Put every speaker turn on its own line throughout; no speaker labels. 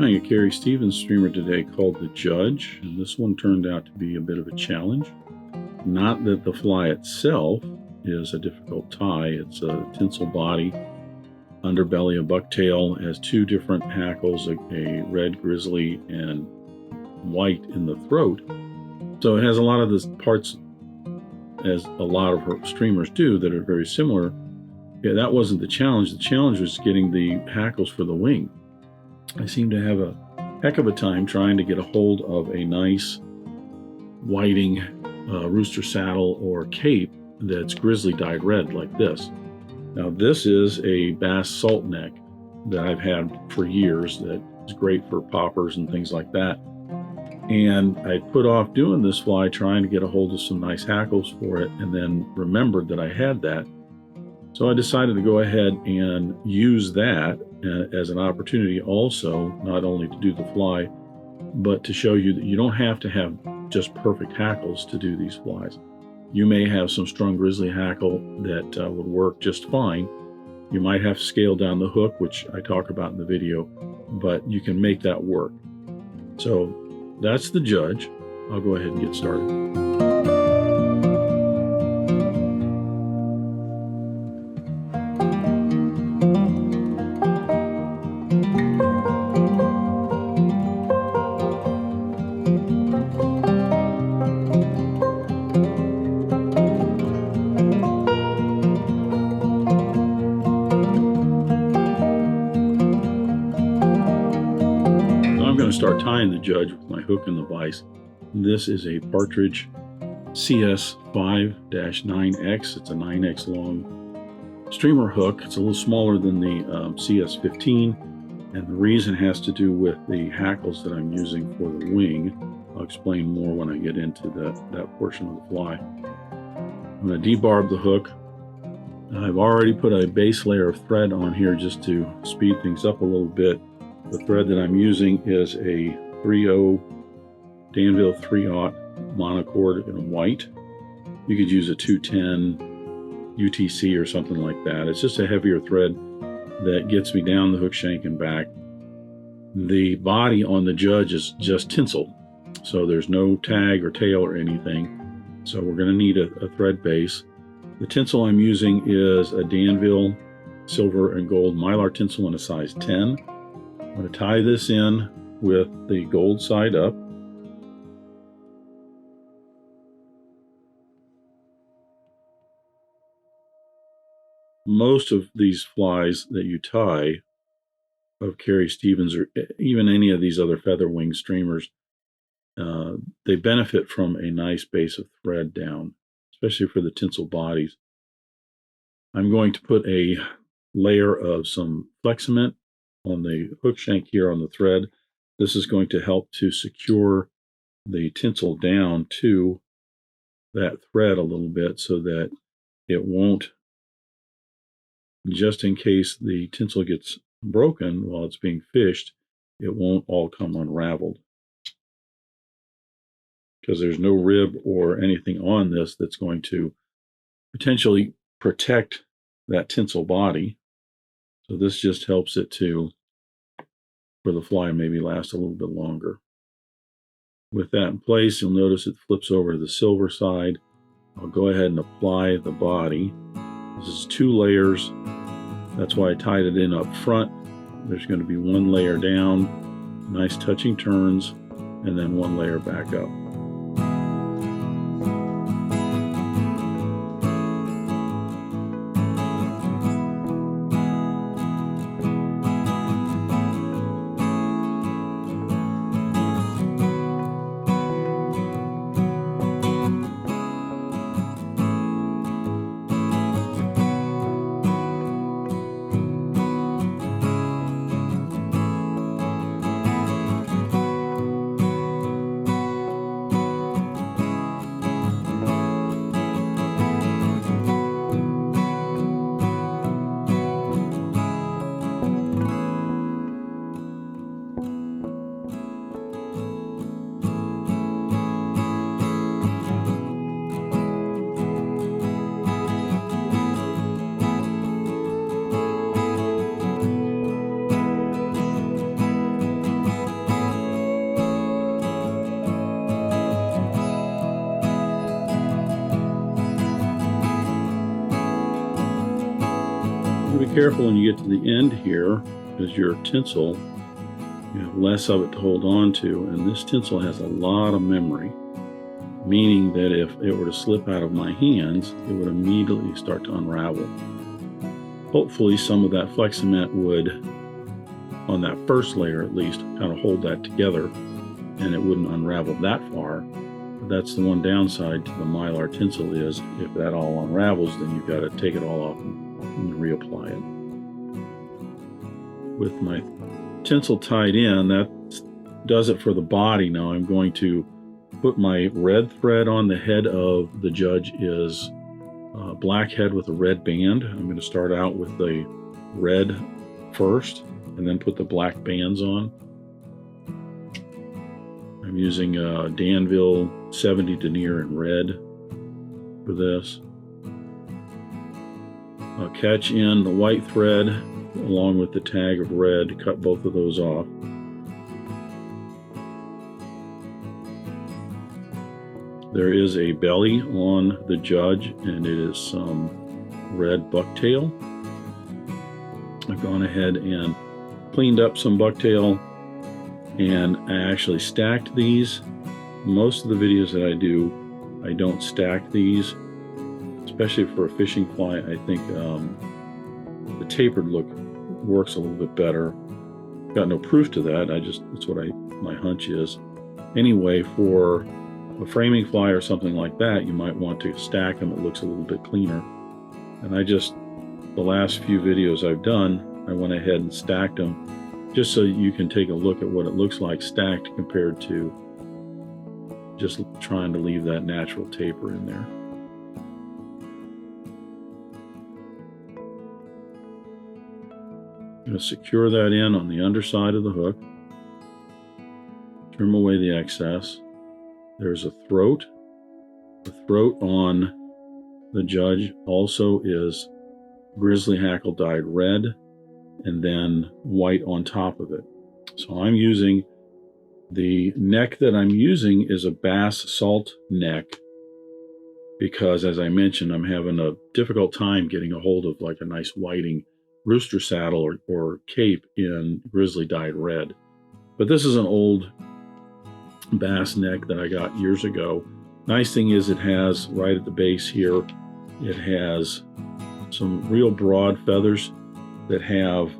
Trying a Carrie Stevens streamer today called the Judge, and this one turned out to be a bit of a challenge. Not that the fly itself is a difficult tie. It's a tinsel body, underbelly, a bucktail, has two different hackles, a red grizzly and white in the throat. So it has a lot of the parts, as a lot of her streamers do, that are very similar. Yeah, that wasn't the challenge. The challenge was getting the hackles for the wing. I seem to have a heck of a time trying to get a hold of a nice whiting rooster saddle or cape that's grizzly dyed red like this. Now this is a bass salt neck that I've had for years that is great for poppers and things like that. And I put off doing this fly trying to get a hold of some nice hackles for it, and then remembered that I had that. So I decided to go ahead and use that as an opportunity also, not only to do the fly, but to show you that you don't have to have just perfect hackles to do these flies. You may have some strung grizzly hackle that would work just fine. You might have to scale down the hook, which I talk about in the video, but you can make that work. So that's the Judge. I'll go ahead and get started. Start tying the Judge with my hook and the vise. This is a Partridge CS5-9X. It's a 9X long streamer hook. It's a little smaller than the CS15, and the reason has to do with the hackles that I'm using for the wing. I'll explain more when I get into that portion of the fly. I'm going to debarb the hook. I've already put a base layer of thread on here just to speed things up a little bit. The thread that I'm using is a 3/0 Danville 3/0 monocord in white. You could use a 210 UTC or something like that. It's just a heavier thread that gets me down the hook shank and back. The body on the Judge is just tinsel, so there's no tag or tail or anything. So we're going to need a thread base. The tinsel I'm using is a Danville silver and gold Mylar tinsel in a size 10. I'm going to tie this in with the gold side up. Most of these flies that you tie of Carrie Stevens, or even any of these other featherwing streamers, they benefit from a nice base of thread down, especially for the tinsel bodies. I'm going to put a layer of some flex cement on the hook shank here on the thread. This is going to help to secure the tinsel down to that thread a little bit so that it won't, just in case the tinsel gets broken while it's being fished, it won't all come unraveled. Because there's no rib or anything on this that's going to potentially protect that tinsel body. So this just helps it to, for the fly, maybe last a little bit longer. With that in place, you'll notice it flips over to the silver side. I'll go ahead and apply the body. This is 2 layers. That's why I tied it in up front. There's going to be 1 layer down, nice touching turns, and then 1 layer back up. careful when you get to the end here, because your tinsel, you have less of it to hold on to, and this tinsel has a lot of memory, meaning that if it were to slip out of my hands, it would immediately start to unravel. Hopefully some of that flex cement would, on that first layer at least, kind of hold that together and it wouldn't unravel that far. But that's the one downside to the Mylar tinsel is if that all unravels, then you've got to take it all off and reapply it. With my tinsel tied in, that does it for the body. Now I'm going to put my red thread on the head of the judge is a black head with a red band. I'm going to start out with the red first and then put the black bands on. I'm using Danville 70 Denier in red for this. I'll catch in the white thread along with the tag of red, cut both of those off. There is a belly on the judge and it is some red bucktail. I've gone ahead and cleaned up some bucktail and I actually stacked these. Most of the videos that I do, I don't stack these, especially for a fishing fly. I think the tapered look works a little bit better. Got no proof to that. That's what my hunch is. Anyway, for a framing fly or something like that, you might want to stack them. It looks a little bit cleaner. And the last few videos I've done, I went ahead and stacked them just so you can take a look at what it looks like stacked compared to just trying to leave that natural taper in there. I'm going to secure that in on the underside of the hook. Trim away the excess. There's a throat. The throat on the judge also is grizzly hackle dyed red and then white on top of it. So I'm using the neck that I'm using is a bass salt neck because, as I mentioned, I'm having a difficult time getting a hold of like a nice whiting rooster saddle or cape in grizzly dyed red. But this is an old bass neck that I got years ago. Nice thing is it has right at the base here, it has some real broad feathers that have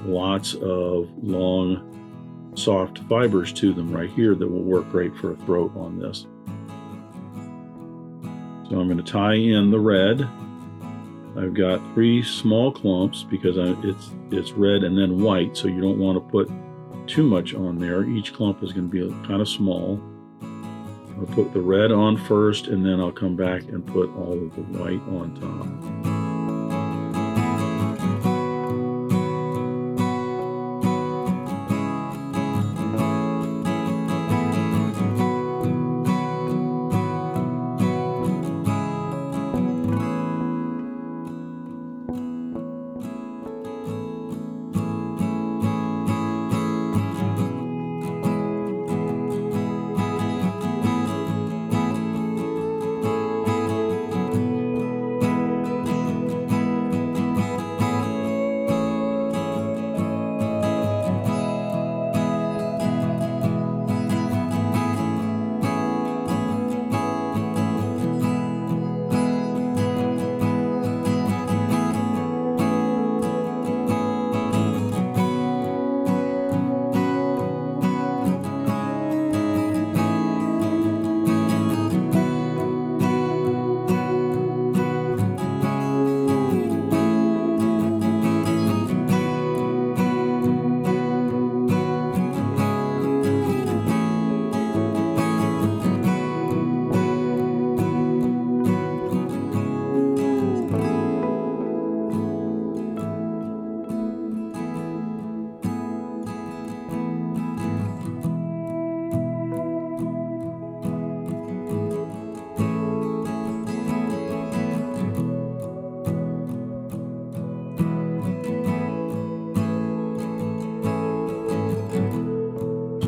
lots of long soft fibers to them right here that will work great for a throat on this. So I'm going to tie in the red. I've got 3 small clumps because it's red and then white, so you don't want to put too much on there. Each clump is going to be kind of small. I'll put the red on first and then I'll come back and put all of the white on top.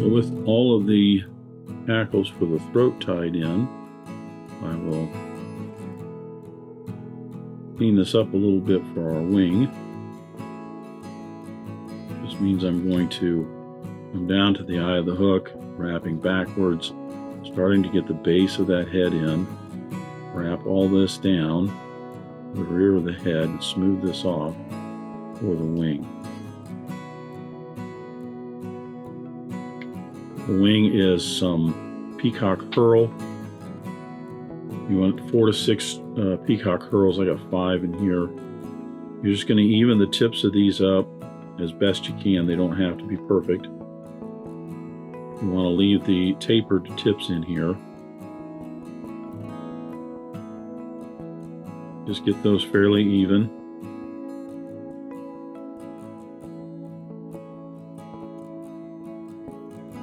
With all of the hackles for the throat tied in, I will clean this up a little bit for our wing. means I'm going to come down to the eye of the hook, wrapping backwards, starting to get the base of that head in, wrap all this down, the rear of the head, and smooth this off for the wing. The wing is some Peacock Herl. You want 4 to 6 Peacock Herls. I got 5 in here. You're just going to even the tips of these up as best you can. They don't have to be perfect. You want to leave the tapered tips in here. Just get those fairly even.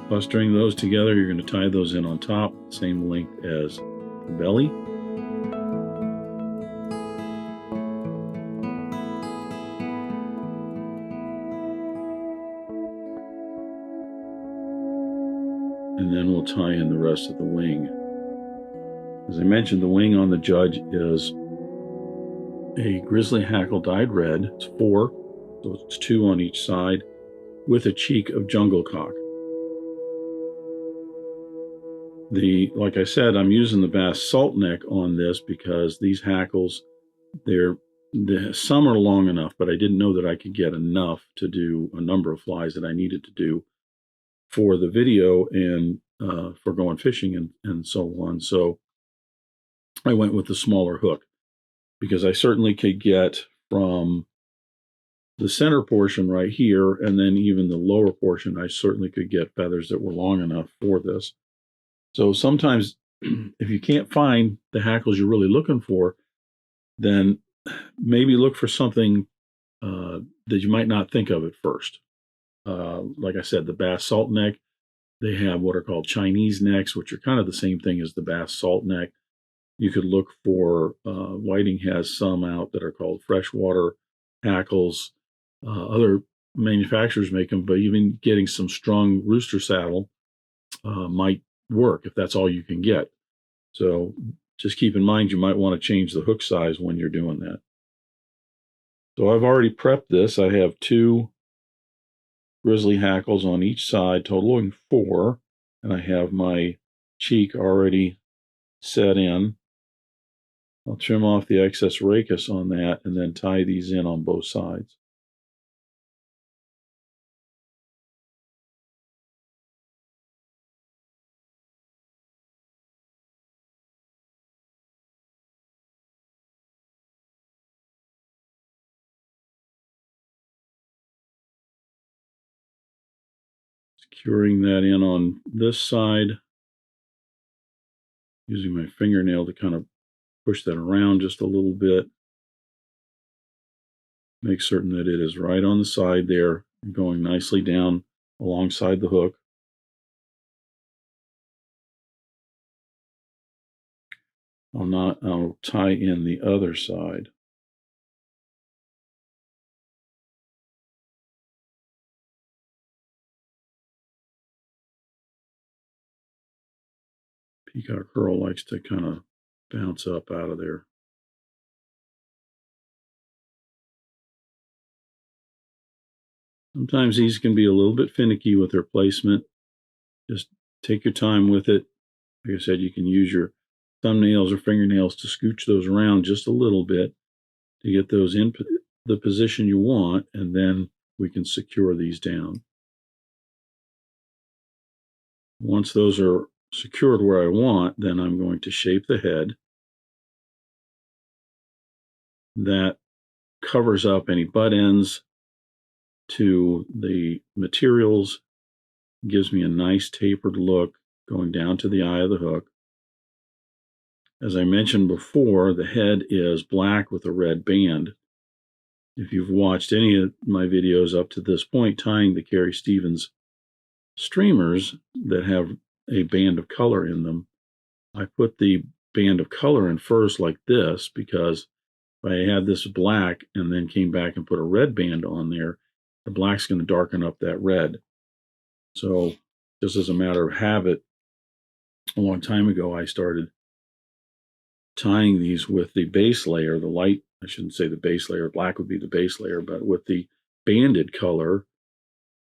Clustering those together, you're going to tie those in on top, same length as the belly. And then we'll tie in the rest of the wing. As I mentioned, the wing on the Judge is a grizzly hackle dyed red. It's 4, so it's 2 on each side, with a cheek of jungle cock. Like I said, I'm using the bass salt neck on this because these hackles, some are long enough, but I didn't know that I could get enough to do a number of flies that I needed to do for the video and for going fishing and so on. So I went with the smaller hook because I certainly could get from the center portion right here and then even the lower portion, I certainly could get feathers that were long enough for this. So sometimes if you can't find the hackles you're really looking for, then maybe look for something that you might not think of at first. Like I said, the bass salt neck, they have what are called Chinese necks, which are kind of the same thing as the bass salt neck. You could look for, Whiting has some out that are called freshwater hackles. Other manufacturers make them, but even getting some strung rooster saddle might work if that's all you can get. So just keep in mind you might want to change the hook size when you're doing that. So I've already prepped this. I have 2 grizzly hackles on each side, totaling 4, and I have my cheek already set in. I'll trim off the excess rachis on that and then tie these in on both sides. Securing that in on this side, using my fingernail to kind of push that around just a little bit. Make certain that it is right on the side there and going nicely down alongside the hook. I'll tie in the other side. Peacock Herl likes to kind of bounce up out of there. Sometimes these can be a little bit finicky with their placement. Just take your time with it. Like I said, you can use your thumbnails or fingernails to scooch those around just a little bit to get those in the position you want, and then we can secure these down. Once those are secured where I want, then I'm going to shape the head. That covers up any butt ends to the materials, gives me a nice tapered look going down to the eye of the hook. As I mentioned before, the head is black with a red band. If you've watched any of my videos up to this point tying the Carrie Stevens streamers that have a band of color in them, I put the band of color in first like this because if I had this black and then came back and put a red band on there, the black's going to darken up that red. So just as a matter of habit, a long time ago, I started tying these with the base layer, the light, I shouldn't say the base layer, black would be the base layer, but with the banded color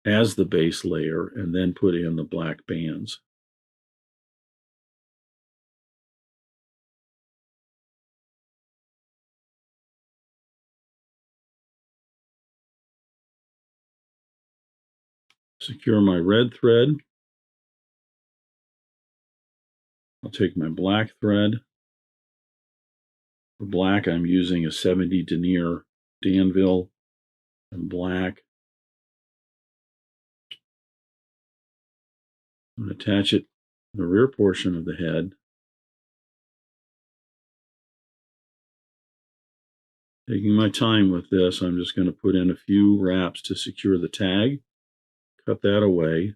as the base layer and then put in the black bands. Secure my red thread. I'll take my black thread. For black, I'm using a 70 Denier Danville and black. I'm going to attach it to the rear portion of the head. Taking my time with this, I'm just going to put in a few wraps to secure the tag. Cut that away.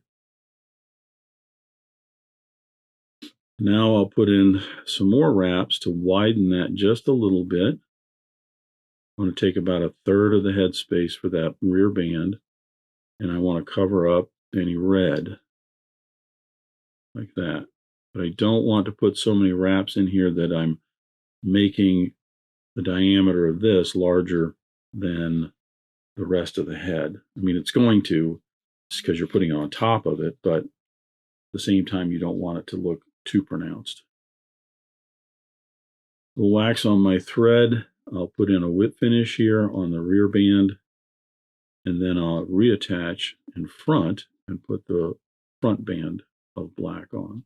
Now I'll put in some more wraps to widen that just a little bit. I want to take about 1/3 of the head space for that rear band, and I want to cover up any red like that. But I don't want to put so many wraps in here that I'm making the diameter of this larger than the rest of the head. I mean, it's going to, it's because you're putting it on top of it, but at the same time, you don't want it to look too pronounced. The wax on my thread, I'll put in a whip finish here on the rear band, and then I'll reattach in front and put the front band of black on.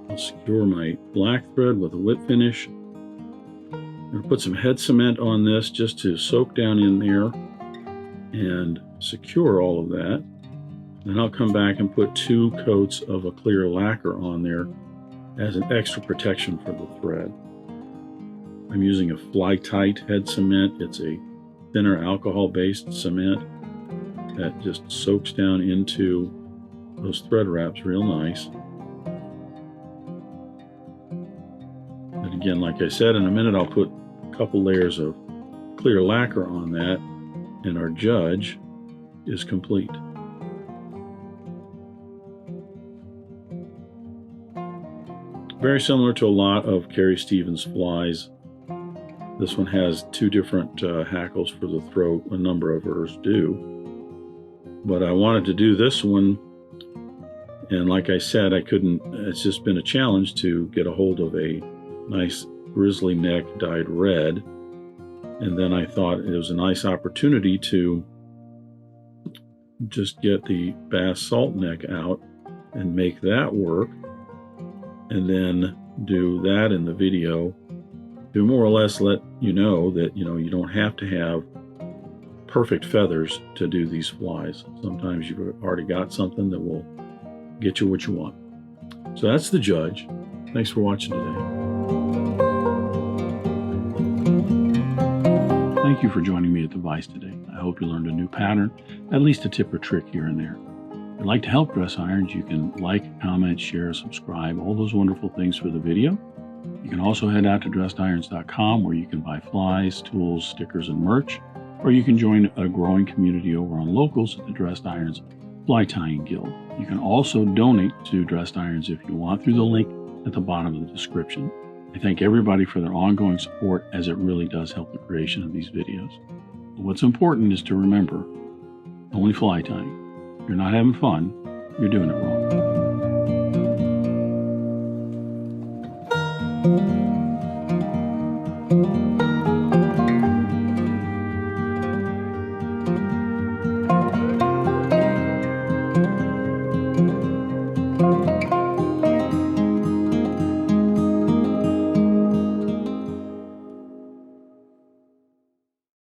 I'll secure my black thread with a whip finish. I'm going to put some head cement on this just to soak down in there and secure all of that. Then I'll come back and put 2 coats of a clear lacquer on there as an extra protection for the thread. I'm using a fly-tight head cement. It's a thinner alcohol-based cement that just soaks down into those thread wraps real nice. And again, like I said, in a minute I'll put a couple layers of clear lacquer on that, and our judge is complete. Very similar to a lot of Carrie Stevens flies. This one has 2 different hackles for the throat. A number of hers do. But I wanted to do this one, and like I said, I couldn't, it's just been a challenge to get a hold of a nice grizzly neck dyed red. And then I thought it was a nice opportunity to just get the bass salt neck out and make that work, and then do that in the video to more or less let you know that you don't have to have perfect feathers to do these flies. Sometimes you've already got something that will get you what you want. So that's the judge. Thanks for watching today. Thank you for joining me at the Vise today. I hope you learned a new pattern, at least a tip or trick here and there. If you'd like to help Dress Irons, you can like, comment, share, subscribe, all those wonderful things for the video. You can also head out to dressedirons.com where you can buy flies, tools, stickers, and merch, or you can join a growing community over on Locals at the Dressed Irons Fly Tying Guild. You can also donate to Dressed Irons if you want through the link at the bottom of the description. I thank everybody for their ongoing support, as it really does help the creation of these videos. But what's important is to remember, only fly tying. If you're not having fun, you're doing it wrong.